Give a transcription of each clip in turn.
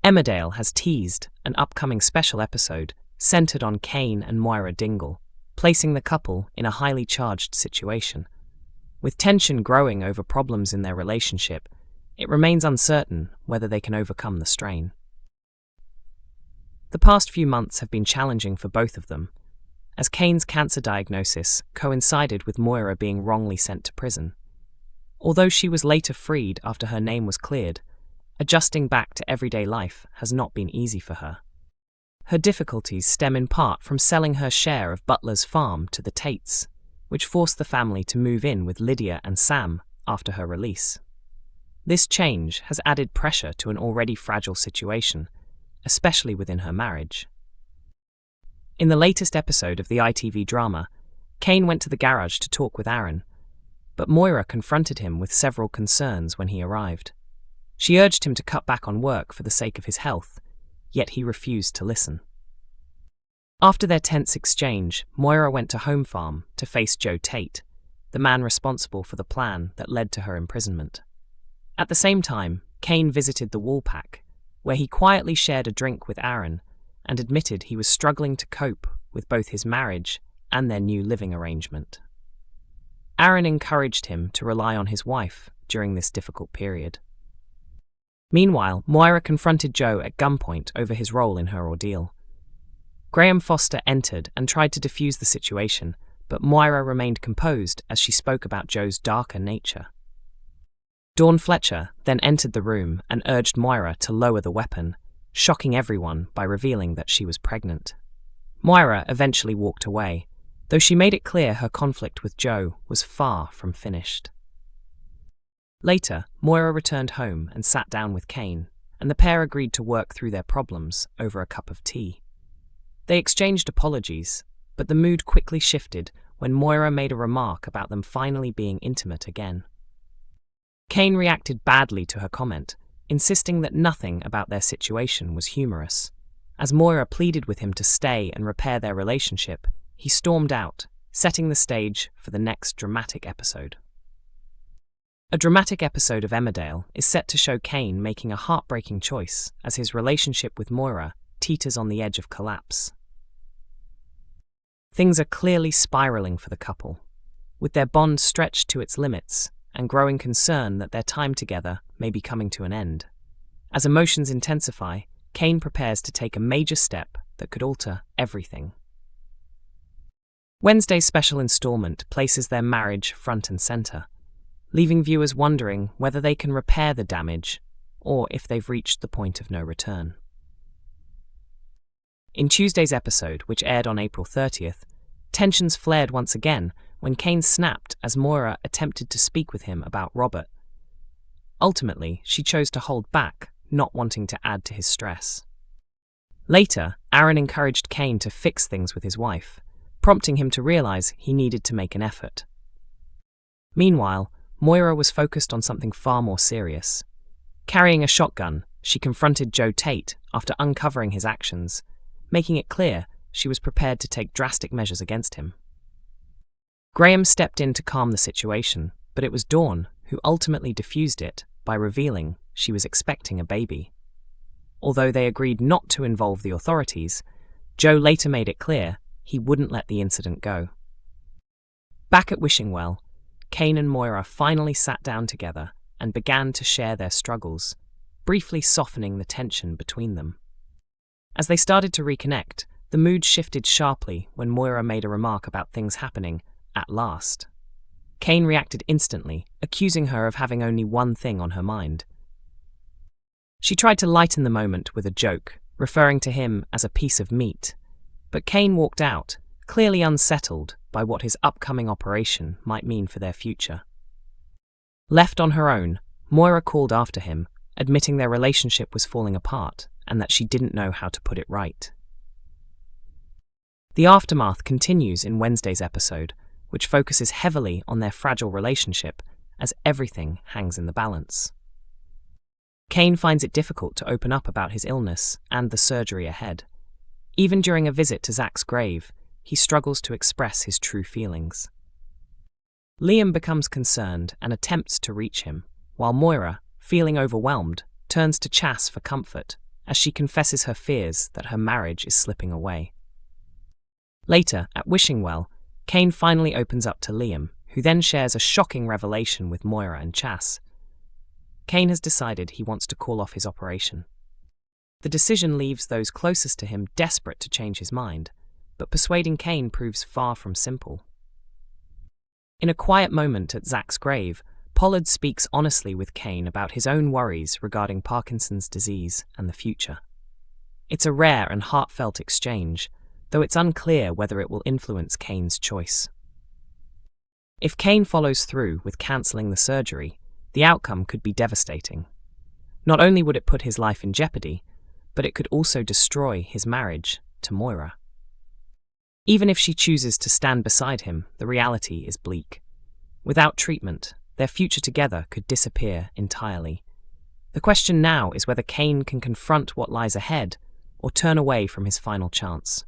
Emmerdale has teased an upcoming special episode centered on Cain and Moira Dingle, placing the couple in a highly charged situation. With tension growing over problems in their relationship, it remains uncertain whether they can overcome the strain. The past few months have been challenging for both of them, as Cain's cancer diagnosis coincided with Moira being wrongly sent to prison. Although she was later freed after her name was cleared, adjusting back to everyday life has not been easy for her. Her difficulties stem in part from selling her share of Butler's farm to the Tates, which forced the family to move in with Lydia and Sam after her release. This change has added pressure to an already fragile situation, especially within her marriage. In the latest episode of the ITV drama, Cain went to the garage to talk with Aaron, but Moira confronted him with several concerns when he arrived. She urged him to cut back on work for the sake of his health, yet he refused to listen. After their tense exchange, Moira went to Home Farm to face Joe Tate, the man responsible for the plan that led to her imprisonment. At the same time, Cain visited the Woolpack, where he quietly shared a drink with Aaron and admitted he was struggling to cope with both his marriage and their new living arrangement. Aaron encouraged him to rely on his wife during this difficult period. Meanwhile, Moira confronted Joe at gunpoint over his role in her ordeal. Graham Foster entered and tried to defuse the situation, but Moira remained composed as she spoke about Joe's darker nature. Dawn Fletcher then entered the room and urged Moira to lower the weapon, shocking everyone by revealing that she was pregnant. Moira eventually walked away, though she made it clear her conflict with Joe was far from finished. Later, Moira returned home and sat down with Cain, and the pair agreed to work through their problems over a cup of tea. They exchanged apologies, but the mood quickly shifted when Moira made a remark about them finally being intimate again. Cain reacted badly to her comment, insisting that nothing about their situation was humorous. As Moira pleaded with him to stay and repair their relationship, he stormed out, setting the stage for the next dramatic episode. A dramatic episode of Emmerdale is set to show Cain making a heartbreaking choice as his relationship with Moira teeters on the edge of collapse. Things are clearly spiraling for the couple, with their bond stretched to its limits and growing concern that their time together may be coming to an end. As emotions intensify, Cain prepares to take a major step that could alter everything. Wednesday's special installment places their marriage front and center, leaving viewers wondering whether they can repair the damage or if they've reached the point of no return. In Tuesday's episode, which aired on April 30th, tensions flared once again when Cain snapped as Moira attempted to speak with him about Robert. Ultimately, she chose to hold back, not wanting to add to his stress. Later, Aaron encouraged Cain to fix things with his wife, prompting him to realize he needed to make an effort. Meanwhile, Moira was focused on something far more serious. Carrying a shotgun, she confronted Joe Tate after uncovering his actions, making it clear she was prepared to take drastic measures against him. Graham stepped in to calm the situation, but it was Dawn who ultimately diffused it by revealing she was expecting a baby. Although they agreed not to involve the authorities, Joe later made it clear he wouldn't let the incident go. Back at Wishingwell, Cain and Moira finally sat down together and began to share their struggles, briefly softening the tension between them. As they started to reconnect, the mood shifted sharply when Moira made a remark about things happening at last. Cain reacted instantly, accusing her of having only one thing on her mind. She tried to lighten the moment with a joke, referring to him as a piece of meat, but Cain walked out, clearly unsettled by what his upcoming operation might mean for their future. Left on her own, Moira called after him, admitting their relationship was falling apart and that she didn't know how to put it right. The aftermath continues in Wednesday's episode, which focuses heavily on their fragile relationship as everything hangs in the balance. Cain finds it difficult to open up about his illness and the surgery ahead. Even during a visit to Zach's grave, he struggles to express his true feelings. Liam becomes concerned and attempts to reach him, while Moira, feeling overwhelmed, turns to Chas for comfort as she confesses her fears that her marriage is slipping away. Later, at Wishing Well, Cain finally opens up to Liam, who then shares a shocking revelation with Moira and Chas. Cain has decided he wants to call off his operation. The decision leaves those closest to him desperate to change his mind, but persuading Cain proves far from simple. In a quiet moment at Zach's grave, Pollard speaks honestly with Cain about his own worries regarding Parkinson's disease and the future. It's a rare and heartfelt exchange, though it's unclear whether it will influence Cain's choice. If Cain follows through with cancelling the surgery, the outcome could be devastating. Not only would it put his life in jeopardy, but it could also destroy his marriage to Moira. Even if she chooses to stand beside him, the reality is bleak. Without treatment, their future together could disappear entirely. The question now is whether Cain can confront what lies ahead or turn away from his final chance.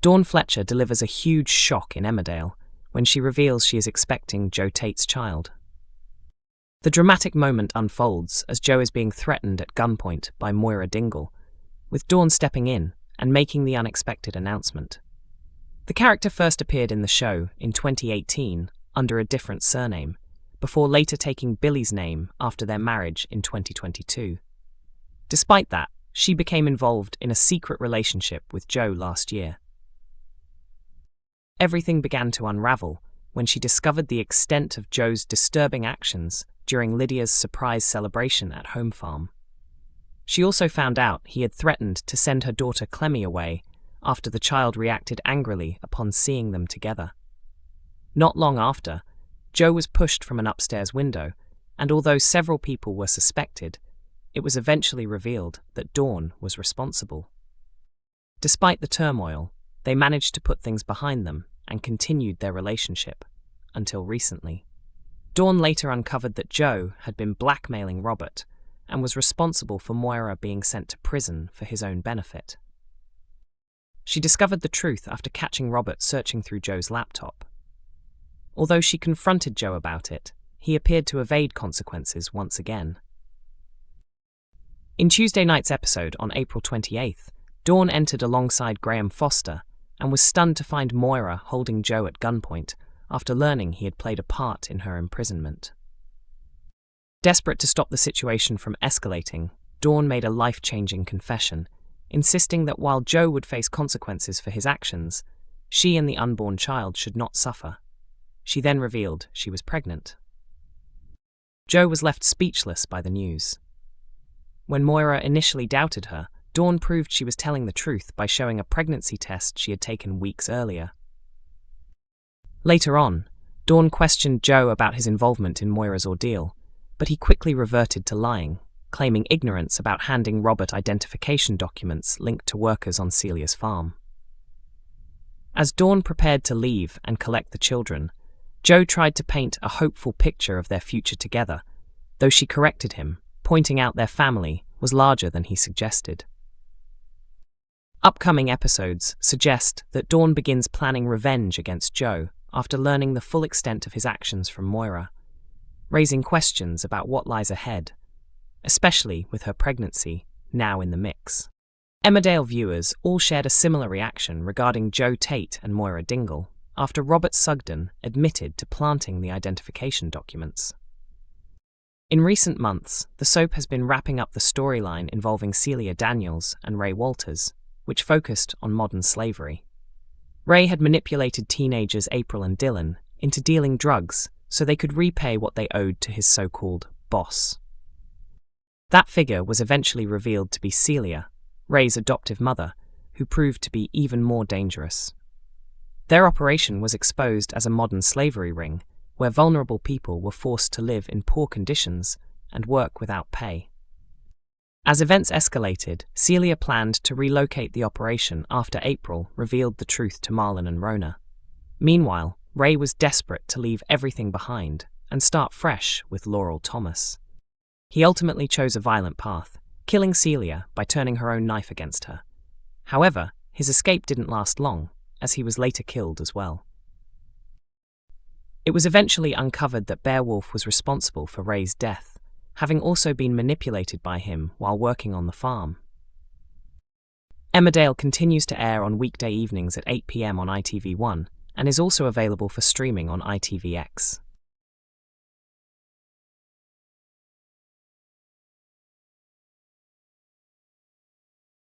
Dawn Fletcher delivers a huge shock in Emmerdale when she reveals she is expecting Joe Tate's child. The dramatic moment unfolds as Joe is being threatened at gunpoint by Moira Dingle, with Dawn stepping in and making the unexpected announcement. The character first appeared in the show in 2018 under a different surname, before later taking Billy's name after their marriage in 2022. Despite that, she became involved in a secret relationship with Joe last year. Everything began to unravel when she discovered the extent of Joe's disturbing actions during Lydia's surprise celebration at Home Farm. She also found out he had threatened to send her daughter Clemmy away after the child reacted angrily upon seeing them together. Not long after, Joe was pushed from an upstairs window, and although several people were suspected, it was eventually revealed that Dawn was responsible. Despite the turmoil, they managed to put things behind them and continued their relationship, until recently. Dawn later uncovered that Joe had been blackmailing Robert and was responsible for Moira being sent to prison for his own benefit. She discovered the truth after catching Robert searching through Joe's laptop. Although she confronted Joe about it, he appeared to evade consequences once again. In Tuesday night's episode on April 28th, Dawn entered alongside Graham Foster and was stunned to find Moira holding Joe at gunpoint after learning he had played a part in her imprisonment. Desperate to stop the situation from escalating, Dawn made a life-changing confession, insisting that while Joe would face consequences for his actions, she and the unborn child should not suffer. She then revealed she was pregnant. Joe was left speechless by the news. When Moira initially doubted her, Dawn proved she was telling the truth by showing a pregnancy test she had taken weeks earlier. Later on, Dawn questioned Joe about his involvement in Moira's ordeal, but he quickly reverted to lying, claiming ignorance about handing Robert identification documents linked to workers on Celia's farm. As Dawn prepared to leave and collect the children, Joe tried to paint a hopeful picture of their future together, though she corrected him, pointing out their family was larger than he suggested. Upcoming episodes suggest that Dawn begins planning revenge against Joe after learning the full extent of his actions from Moira, raising questions about what lies ahead, especially with her pregnancy now in the mix. Emmerdale viewers all shared a similar reaction regarding Joe Tate and Moira Dingle after Robert Sugden admitted to planting the identification documents. In recent months, the soap has been wrapping up the storyline involving Celia Daniels and Ray Walters, which focused on modern slavery. Ray had manipulated teenagers April and Dylan into dealing drugs so they could repay what they owed to his so-called boss. That figure was eventually revealed to be Celia, Ray's adoptive mother, who proved to be even more dangerous. Their operation was exposed as a modern slavery ring, where vulnerable people were forced to live in poor conditions and work without pay. As events escalated, Celia planned to relocate the operation after April revealed the truth to Marlon and Rona. Meanwhile, Ray was desperate to leave everything behind and start fresh with Laurel Thomas. He ultimately chose a violent path, killing Celia by turning her own knife against her. However, his escape didn't last long, as he was later killed as well. It was eventually uncovered that Beowulf was responsible for Ray's death, having also been manipulated by him while working on the farm. Emmerdale continues to air on weekday evenings at 8 p.m. on ITV1 and is also available for streaming on ITVX.